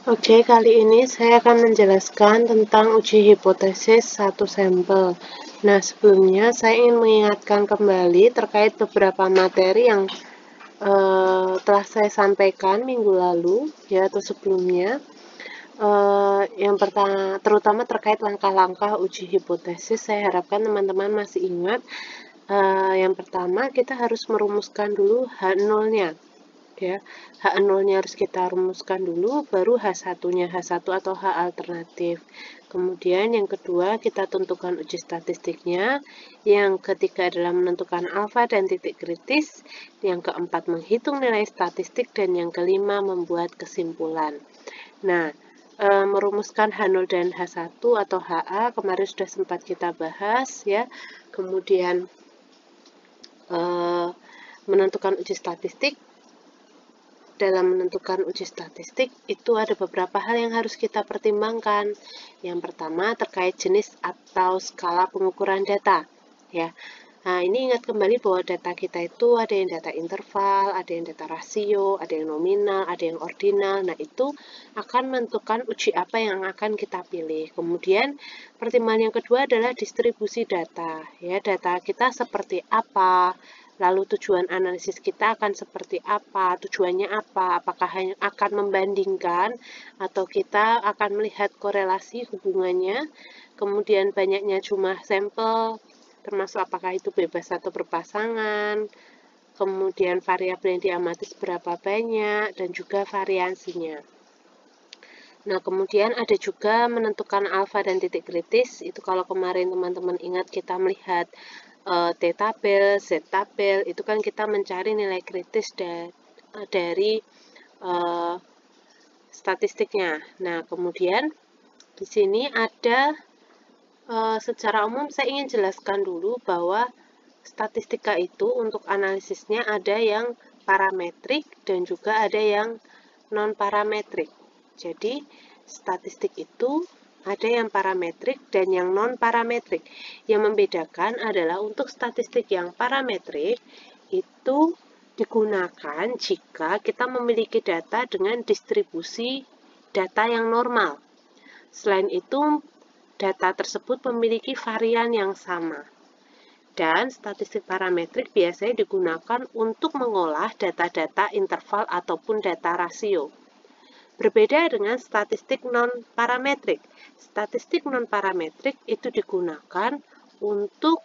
Oke, kali ini saya akan menjelaskan tentang uji hipotesis satu sampel. Nah, sebelumnya saya ingin mengingatkan kembali terkait beberapa materi yang telah saya sampaikan minggu lalu, ya, atau sebelumnya. Yang pertama, terutama terkait langkah-langkah uji hipotesis, saya harapkan teman-teman masih ingat. Yang pertama, kita harus merumuskan dulu H0-nya. Ya, H0-nya harus kita rumuskan dulu, baru H1-nya, H1 atau H alternatif. Kemudian yang kedua, kita tentukan uji statistiknya. Yang ketiga adalah menentukan alfa dan titik kritis. Yang keempat, menghitung nilai statistik. Dan yang kelima, membuat kesimpulan. Nah, merumuskan H0 dan H1 atau HA kemarin sudah sempat kita bahas, ya. Kemudian menentukan uji statistik. Dalam menentukan uji statistik itu ada beberapa hal yang harus kita pertimbangkan. Yang pertama terkait jenis atau skala pengukuran data, ya. Nah, ini ingat kembali bahwa data kita itu ada yang data interval, ada yang data rasio, ada yang nominal, ada yang ordinal. Nah, itu akan menentukan uji apa yang akan kita pilih. Kemudian pertimbangan yang kedua adalah distribusi data, ya. Data kita seperti apa? Lalu tujuan analisis kita akan seperti apa? Tujuannya apa? Apakah hanya akan membandingkan atau kita akan melihat korelasi hubungannya? Kemudian banyaknya jumlah sampel, termasuk apakah itu bebas atau berpasangan? Kemudian variabel yang diamati seberapa banyak dan juga variansinya. Nah, kemudian ada juga menentukan alfa dan titik kritis. Itu kalau kemarin teman-teman ingat kita melihat T-tabel, Z-tabel, itu kan kita mencari nilai kritis dari statistiknya. Nah, kemudian di sini ada secara umum saya ingin jelaskan dulu bahwa statistika itu untuk analisisnya ada yang parametrik dan juga ada yang non-parametrik. Jadi, statistik itu ada yang parametrik dan yang non-parametrik. Yang membedakan adalah untuk statistik yang parametrik itu digunakan jika kita memiliki data dengan distribusi data yang normal. Selain itu, data tersebut memiliki varian yang sama. Dan statistik parametrik biasanya digunakan untuk mengolah data-data interval ataupun data rasio. Berbeda dengan statistik non-parametrik. Statistik non-parametrik itu digunakan untuk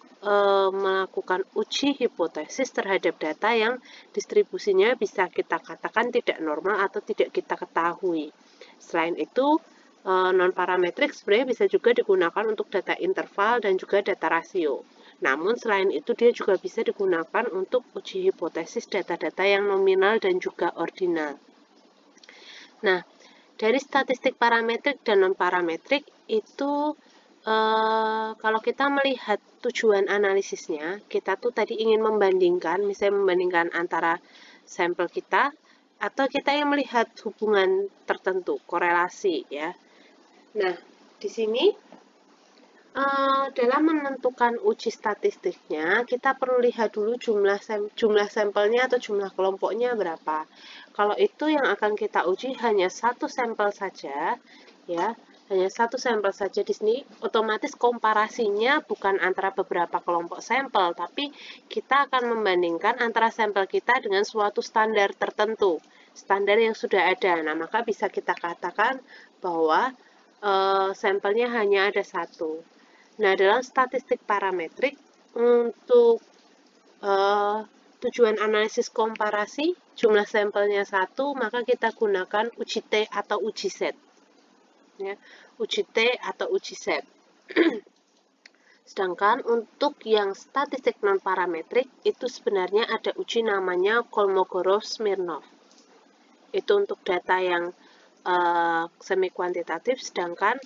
melakukan uji hipotesis terhadap data yang distribusinya bisa kita katakan tidak normal atau tidak kita ketahui. Selain itu, non-parametrik sebenarnya bisa juga digunakan untuk data interval dan juga data rasio. Namun selain itu dia juga bisa digunakan untuk uji hipotesis data-data yang nominal dan juga ordinal. Nah, dari statistik parametrik dan non-parametrik itu kalau kita melihat tujuan analisisnya, kita tuh tadi ingin membandingkan, misalnya membandingkan antara sampel kita atau kita yang melihat hubungan tertentu, korelasi, ya. Nah, di sini dalam menentukan uji statistiknya, kita perlu lihat dulu jumlah sampelnya atau jumlah kelompoknya berapa. Kalau itu yang akan kita uji hanya satu sampel saja, ya, hanya satu sampel saja di sini, otomatis komparasinya bukan antara beberapa kelompok sampel, tapi kita akan membandingkan antara sampel kita dengan suatu standar tertentu, standar yang sudah ada. Nah, maka bisa kita katakan bahwa sampelnya hanya ada satu. Nah, dalam statistik parametrik untuk tujuan analisis komparasi, jumlah sampelnya satu, maka kita gunakan uji T atau uji Z. Ya, uji T atau uji Z. Sedangkan untuk yang statistik non-parametrik, itu sebenarnya ada uji namanya Kolmogorov-Smirnov. Itu untuk data yang semi kuantitatif, sedangkan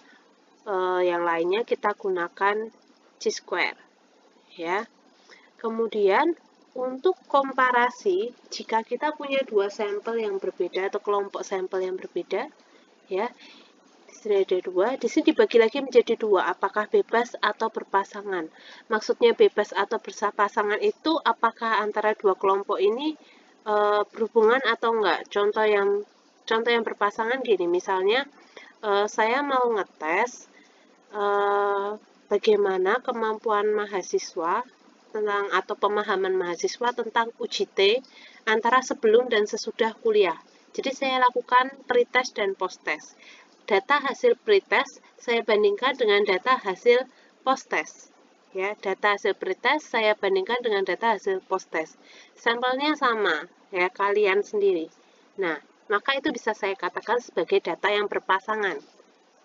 yang lainnya kita gunakan chi-square, ya. Kemudian untuk komparasi, jika kita punya dua sampel yang berbeda atau kelompok sampel yang berbeda, ya, di sini ada dua, di sini dibagi lagi menjadi dua, apakah bebas atau berpasangan. Maksudnya bebas atau berpasangan itu apakah antara dua kelompok ini berhubungan atau enggak. contoh yang berpasangan gini, misalnya saya mau ngetes bagaimana kemampuan mahasiswa tentang atau pemahaman mahasiswa tentang UJT antara sebelum dan sesudah kuliah. Jadi saya lakukan pretest dan posttest. Data hasil pretest saya bandingkan dengan data hasil posttest. Ya, data hasil pretest saya bandingkan dengan data hasil posttest. Sampelnya sama, ya kalian sendiri. Nah, maka itu bisa saya katakan sebagai data yang berpasangan,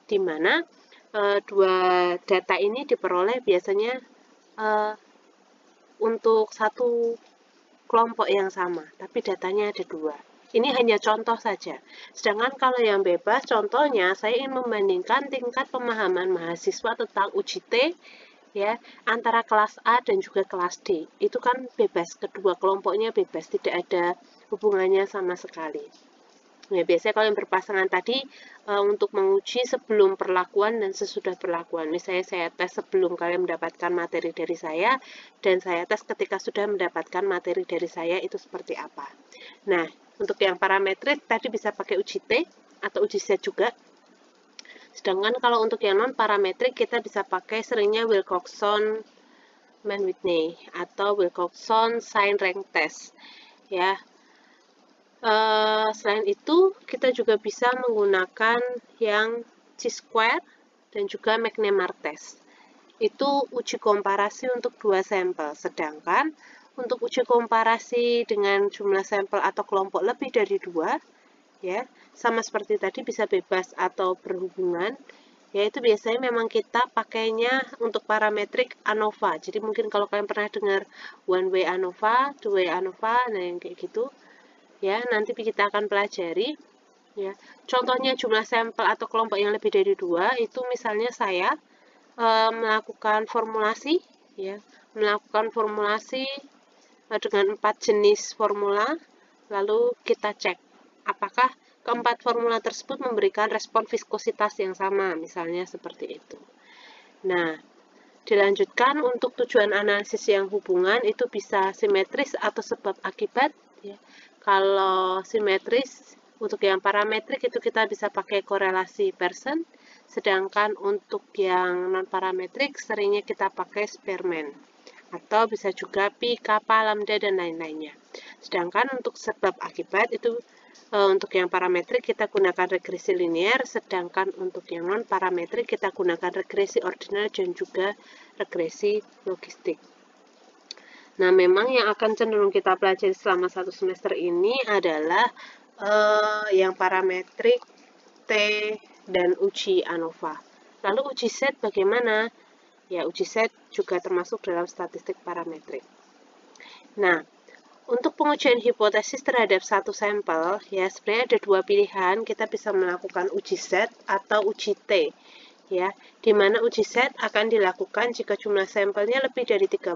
di mana dua data ini diperoleh biasanya untuk satu kelompok yang sama, tapi datanya ada dua. Ini hanya contoh saja. Sedangkan kalau yang bebas, contohnya saya ingin membandingkan tingkat pemahaman mahasiswa tentang UJT ya antara kelas A dan juga kelas D. Itu kan bebas, kedua kelompoknya bebas, tidak ada hubungannya sama sekali. Ya, biasanya kalau yang berpasangan tadi untuk menguji sebelum perlakuan dan sesudah perlakuan. Misalnya saya tes sebelum kalian mendapatkan materi dari saya, dan saya tes ketika sudah mendapatkan materi dari saya, itu seperti apa. Nah, untuk yang parametrik tadi bisa pakai UJT atau uji set juga. Sedangkan kalau untuk yang non parametrik kita bisa pakai seringnya Wilcoxon-Mann-Whitney atau Wilcoxon Sign Rank Test. Ya. Selain itu, kita juga bisa menggunakan yang chi-square dan juga McNemar test. Itu uji komparasi untuk dua sampel, sedangkan untuk uji komparasi dengan jumlah sampel atau kelompok lebih dari dua, ya, sama seperti tadi bisa bebas atau berhubungan, yaitu biasanya memang kita pakainya untuk parametrik ANOVA. Jadi mungkin kalau kalian pernah dengar one way ANOVA, two way ANOVA, nah yang kayak gitu. Ya, nanti kita akan pelajari ya. Contohnya jumlah sampel atau kelompok yang lebih dari dua itu misalnya saya melakukan formulasi ya, melakukan formulasi dengan 4 jenis formula, lalu kita cek apakah keempat formula tersebut memberikan respon viskositas yang sama, misalnya seperti itu. Nah, dilanjutkan untuk tujuan analisis yang hubungan itu bisa simetris atau sebab akibat ya. Kalau simetris, untuk yang parametrik itu kita bisa pakai korelasi Pearson, sedangkan untuk yang non-parametrik seringnya kita pakai Spearman, atau bisa juga pi, kappa, lambda, dan lain-lainnya. Sedangkan untuk sebab akibat itu untuk yang parametrik kita gunakan regresi linear, sedangkan untuk yang non-parametrik kita gunakan regresi ordinal dan juga regresi logistik. Nah, memang yang akan cenderung kita pelajari selama satu semester ini adalah yang parametrik, T, dan uji ANOVA. Lalu uji set bagaimana? Ya, uji set juga termasuk dalam statistik parametrik. Nah, untuk pengujian hipotesis terhadap satu sampel, ya sebenarnya ada dua pilihan. Kita bisa melakukan uji set atau uji T. Ya, di mana uji set akan dilakukan jika jumlah sampelnya lebih dari 30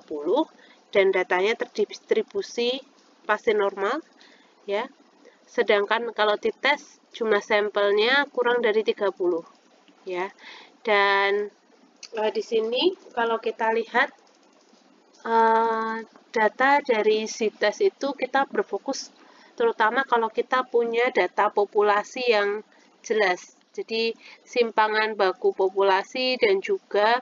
dan datanya terdistribusi pasti normal, ya. Sedangkan kalau dites jumlah sampelnya kurang dari 30, ya. Dan di sini kalau kita lihat data dari si tes itu kita berfokus terutama kalau kita punya data populasi yang jelas. Jadi simpangan baku populasi dan juga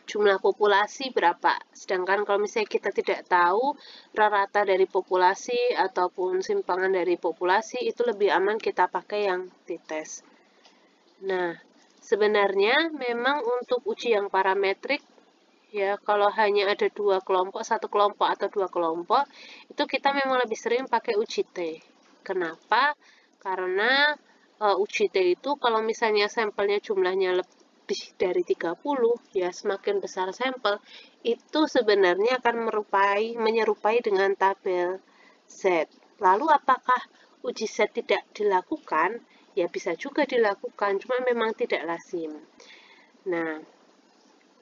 jumlah populasi berapa. Sedangkan kalau misalnya kita tidak tahu rata dari populasi ataupun simpangan dari populasi, itu lebih aman kita pakai yang t-test. Nah, sebenarnya memang untuk uji yang parametrik, ya kalau hanya ada dua kelompok, satu kelompok atau dua kelompok, itu kita memang lebih sering pakai uji T. Kenapa? Karena uji T itu kalau misalnya sampelnya jumlahnya lebih dari 30, ya semakin besar sampel, itu sebenarnya akan menyerupai dengan tabel Z. Lalu apakah uji Z tidak dilakukan? Ya bisa juga dilakukan, cuma memang tidak lazim. Nah,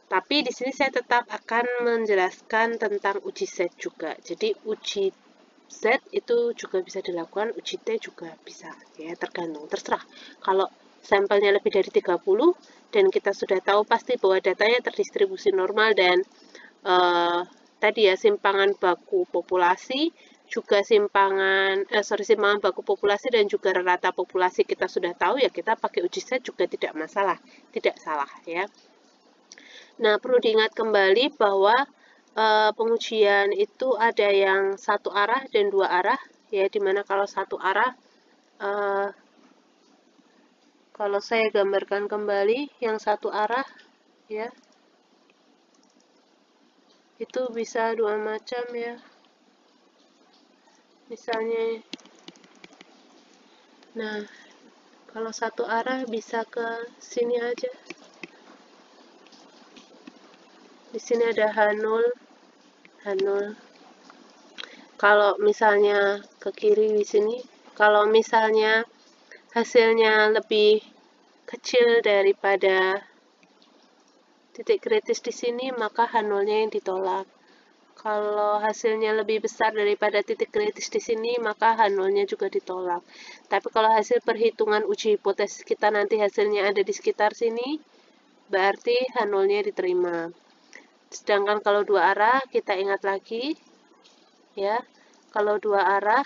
tapi di sini saya tetap akan menjelaskan tentang uji Z juga. Jadi uji Z itu juga bisa dilakukan, uji T juga bisa, ya tergantung, terserah. Kalau sampelnya lebih dari 30 dan kita sudah tahu pasti bahwa datanya terdistribusi normal dan tadi ya simpangan baku populasi juga simpangan baku populasi dan juga rata populasi kita sudah tahu, ya kita pakai uji set juga tidak masalah, tidak salah ya. Nah, perlu diingat kembali bahwa pengujian itu ada yang satu arah dan dua arah ya, dimana kalau satu arah kalau saya gambarkan kembali yang satu arah ya, itu bisa dua macam ya. Misalnya, nah kalau satu arah bisa ke sini aja. Di sini ada H0, H0. Kalau misalnya ke kiri di sini, kalau misalnya hasilnya lebih kecil daripada titik kritis di sini, maka H0-nya yang ditolak. Kalau hasilnya lebih besar daripada titik kritis di sini, maka H0-nya juga ditolak. Tapi kalau hasil perhitungan uji hipotesis kita nanti hasilnya ada di sekitar sini, berarti H0-nya diterima. Sedangkan kalau dua arah, kita ingat lagi, ya, kalau dua arah,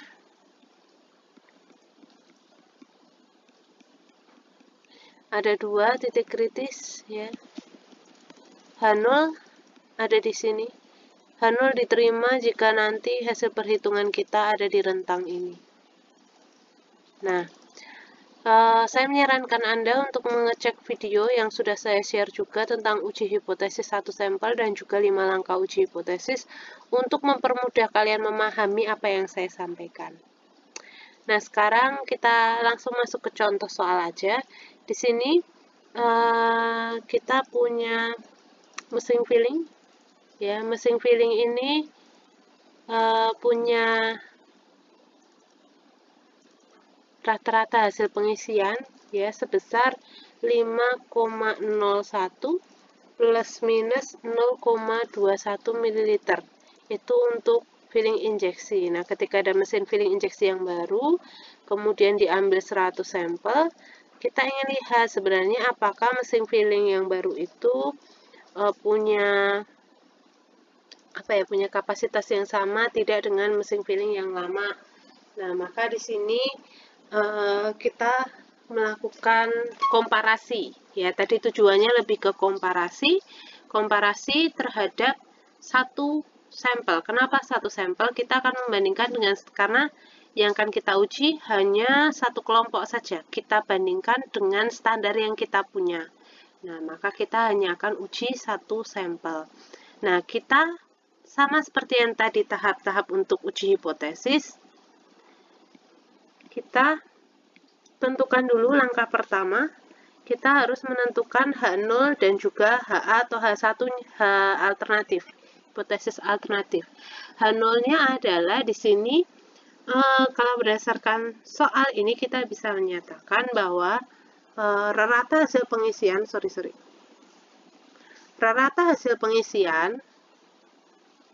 ada dua titik kritis, ya. H0 ada di sini. H0 diterima jika nanti hasil perhitungan kita ada di rentang ini. Nah, saya menyarankan Anda untuk mengecek video yang sudah saya share juga tentang uji hipotesis satu sampel dan juga 5 langkah uji hipotesis untuk mempermudah kalian memahami apa yang saya sampaikan. Nah, sekarang kita langsung masuk ke contoh soal aja. Di sini kita punya mesin filling. Ya, mesin filling ini punya rata-rata hasil pengisian ya sebesar 5,01 plus minus 0,21 ml. Itu untuk filling injeksi. Nah, ketika ada mesin filling injeksi yang baru, kemudian diambil 100 sampel, kita ingin lihat sebenarnya apakah mesin filling yang baru itu punya kapasitas yang sama tidak dengan mesin filling yang lama. Nah, maka di sini kita melakukan komparasi. Ya, tadi tujuannya lebih ke komparasi terhadap satu sampel. Kenapa satu sampel? Kita akan membandingkan dengan, karena yang akan kita uji hanya satu kelompok saja. Kita bandingkan dengan standar yang kita punya. Nah, maka kita hanya akan uji satu sampel. Nah, kita sama seperti yang tadi tahap-tahap untuk uji hipotesis, kita tentukan dulu langkah pertama, kita harus menentukan H0 dan juga HA atau H1, H alternatif, hipotesis alternatif. H0-nya adalah di sini, kalau berdasarkan soal ini kita bisa menyatakan bahwa rata hasil pengisian, rata hasil pengisian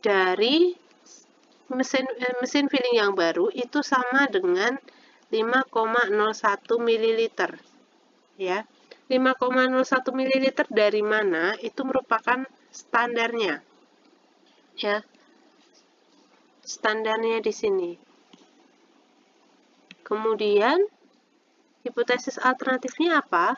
dari mesin filling yang baru itu sama dengan 5,01 ml. Ya. 5,01 ml dari mana? Itu merupakan standarnya. Ya. Standarnya di sini. Kemudian hipotesis alternatifnya apa?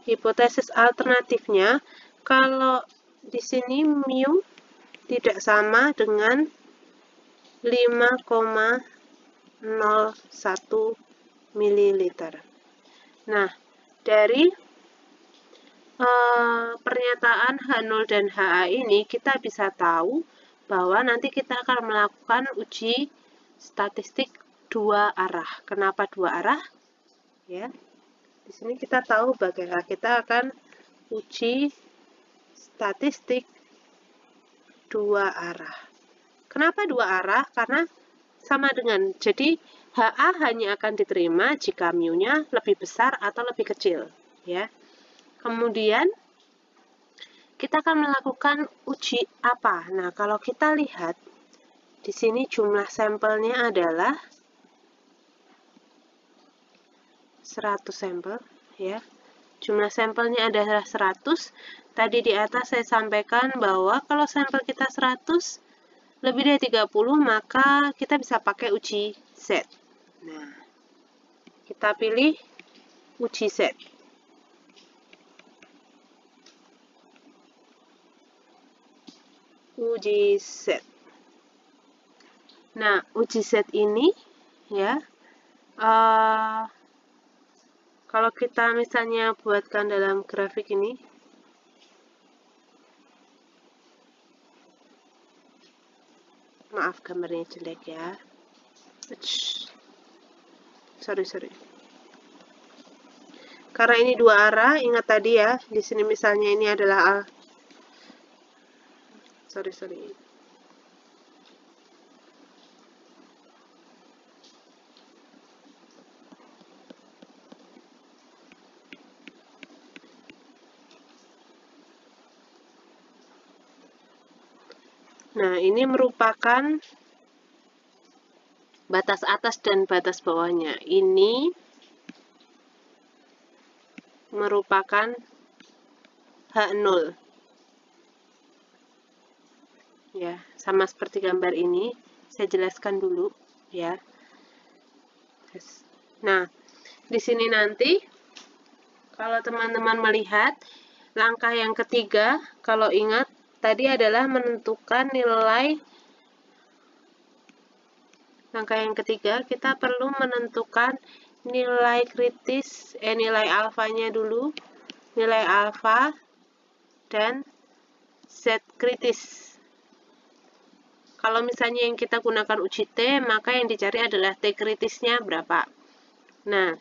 Hipotesis alternatifnya, kalau di sini mu tidak sama dengan 5,01 ml. Nah, dari pernyataan H0 dan HA ini kita bisa tahu bahwa nanti kita akan melakukan uji statistik dua arah. Kenapa dua arah? Ya, di sini kita tahu bagaimana kita akan uji statistik dua arah. Kenapa dua arah? Karena sama dengan, jadi HA hanya akan diterima jika mu-nya lebih besar atau lebih kecil. Ya. Kemudian kita akan melakukan uji apa? Nah, kalau kita lihat di sini jumlah sampelnya adalah 100 sampel, ya. jumlah sampelnya adalah 100. Tadi di atas saya sampaikan bahwa kalau sampel kita 100 lebih dari 30, maka kita bisa pakai uji Z. Nah, kita pilih uji Z. Uji Z. Nah, uji Z ini ya, kalau kita misalnya buatkan dalam grafik ini, maaf gambarnya jelek ya. Sorry. Karena ini dua arah, ingat tadi ya, di sini misalnya ini adalah sorry. Nah, ini merupakan batas atas dan batas bawahnya. Ini merupakan H0. Ya, sama seperti gambar ini. Saya jelaskan dulu ya. Nah, di sini nanti kalau teman-teman melihat langkah yang ketiga, kalau ingat tadi adalah menentukan nilai. Langkah yang ketiga, kita perlu menentukan nilai kritis, nilai alfanya dulu, nilai alfa dan Z kritis. Kalau misalnya yang kita gunakan uji T, maka yang dicari adalah T kritisnya berapa. Nah,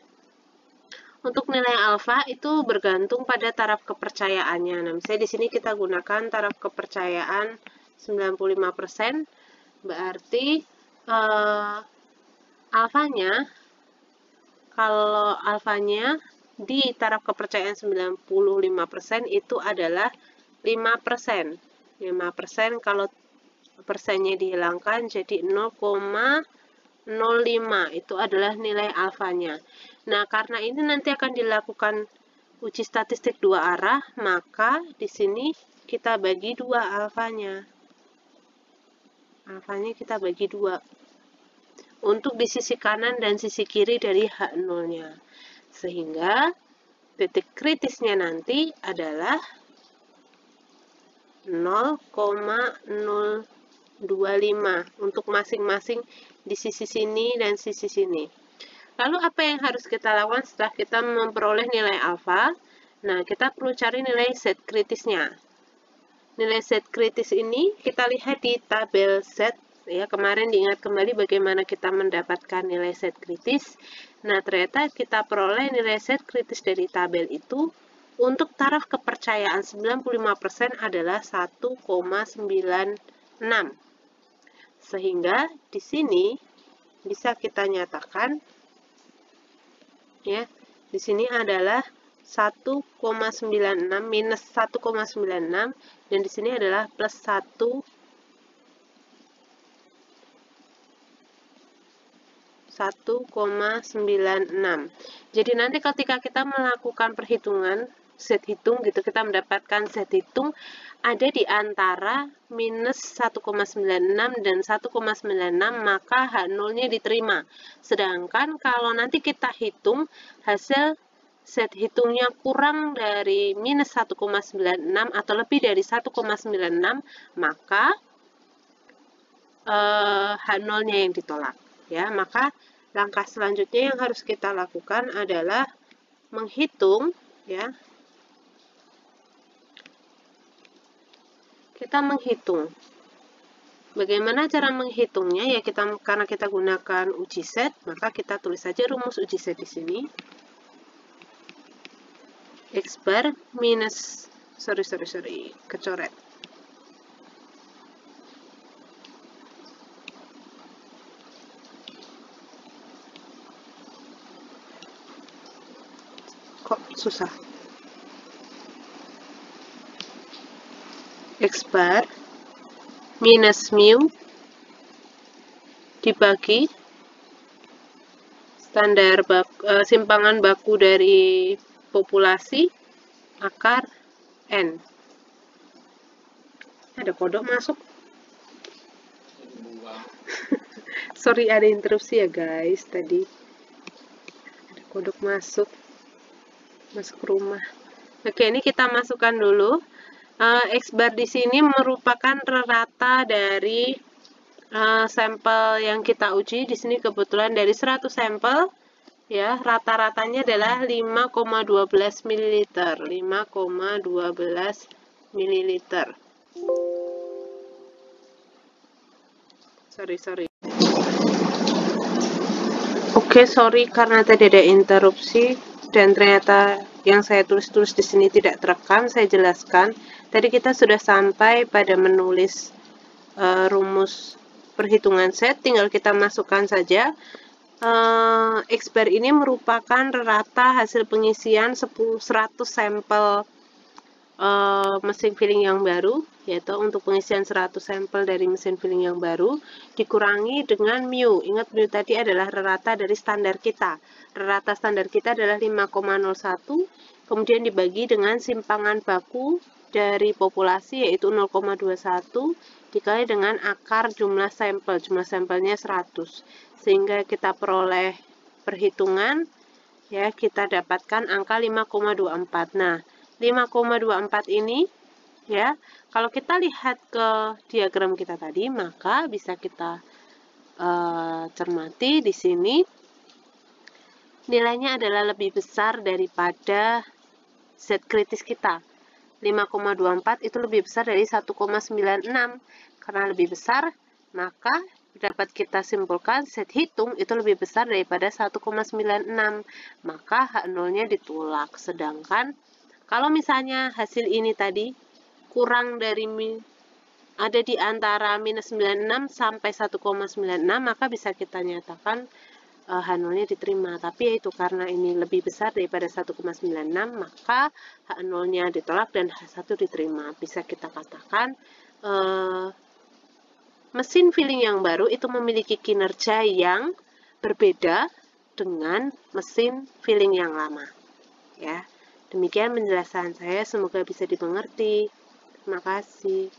untuk nilai alfa itu bergantung pada taraf kepercayaannya. Nah, misalnya di sini kita gunakan taraf kepercayaan 95%, berarti alfanya, kalau alfanya di taraf kepercayaan 95% itu adalah 5%. 5% kalau persennya dihilangkan jadi 0,05, itu adalah nilai alfanya. Nah, karena ini nanti akan dilakukan uji statistik dua arah, maka di sini kita bagi dua alfanya. Alfanya kita bagi dua. Untuk di sisi kanan dan sisi kiri dari H0-nya. Sehingga titik kritisnya nanti adalah 0,025 untuk masing-masing di sisi sini dan sisi sini. Lalu apa yang harus kita lakukan setelah kita memperoleh nilai alfa? Nah, kita perlu cari nilai Z kritisnya. Nilai Z kritis ini kita lihat di tabel Z. Ya, kemarin diingat kembali bagaimana kita mendapatkan nilai Z kritis. Nah, ternyata kita peroleh nilai Z kritis dari tabel itu untuk taraf kepercayaan 95% adalah 1,96. Sehingga di sini bisa kita nyatakan ya, di sini adalah 1,96 minus 1,96 dan di sini adalah plus 1,96. Jadi nanti ketika kita melakukan perhitungan Z hitung gitu, kita mendapatkan Z hitung ada di antara minus 1,96 dan 1,96, maka H0-nya diterima. Sedangkan kalau nanti kita hitung hasil Z hitungnya kurang dari minus 1,96 atau lebih dari 1,96, maka H0-nya yang ditolak. Ya, maka langkah selanjutnya yang harus kita lakukan adalah menghitung ya. Kita menghitung. Bagaimana cara menghitungnya? Ya, karena kita gunakan uji Z, maka kita tulis saja rumus uji Z di sini. X bar minus kecoret. Kok susah? X bar minus mu dibagi standar simpangan baku dari populasi akar N. Ada kodok masuk. Sorry, ada interupsi ya guys tadi. Ada kodok masuk rumah. Oke, ini kita masukkan dulu. X bar di sini merupakan rata dari sampel yang kita uji. Di sini kebetulan dari 100 sampel, ya, rata-ratanya adalah 5,12 ml. 5,12 ml. Sorry. Oke, sorry karena tadi ada interupsi dan ternyata yang saya tulis di sini tidak terekam. Saya jelaskan. Tadi kita sudah sampai pada menulis rumus perhitungan set, tinggal kita masukkan saja. X bar ini merupakan rata hasil pengisian 100 sampel mesin filling yang baru, yaitu untuk pengisian 100 sampel dari mesin filling yang baru dikurangi dengan mu. Ingat, mu tadi adalah rata dari standar kita. Rata standar kita adalah 5,01, kemudian dibagi dengan simpangan baku dari populasi, yaitu 0,21, dikali dengan akar jumlah sampel. Jumlah sampelnya 100. Sehingga kita peroleh perhitungan, ya, kita dapatkan angka 5,24. Nah, 5,24 ini, ya, kalau kita lihat ke diagram kita tadi, maka bisa kita cermati di sini nilainya adalah lebih besar daripada Z kritis kita. 5,24 itu lebih besar dari 1,96. Karena lebih besar, maka dapat kita simpulkan Z hitung itu lebih besar daripada 1,96. Maka H0-nya ditolak. Sedangkan kalau misalnya hasil ini tadi kurang dari ada di antara minus 96 sampai 1,96, maka bisa kita nyatakan H0-nya diterima. Tapi yaitu karena ini lebih besar daripada 1,96, maka H0-nya ditolak dan H1 diterima. Bisa kita katakan mesin filling yang baru itu memiliki kinerja yang berbeda dengan mesin filling yang lama. Ya. Demikian penjelasan saya, semoga bisa dimengerti. Terima kasih.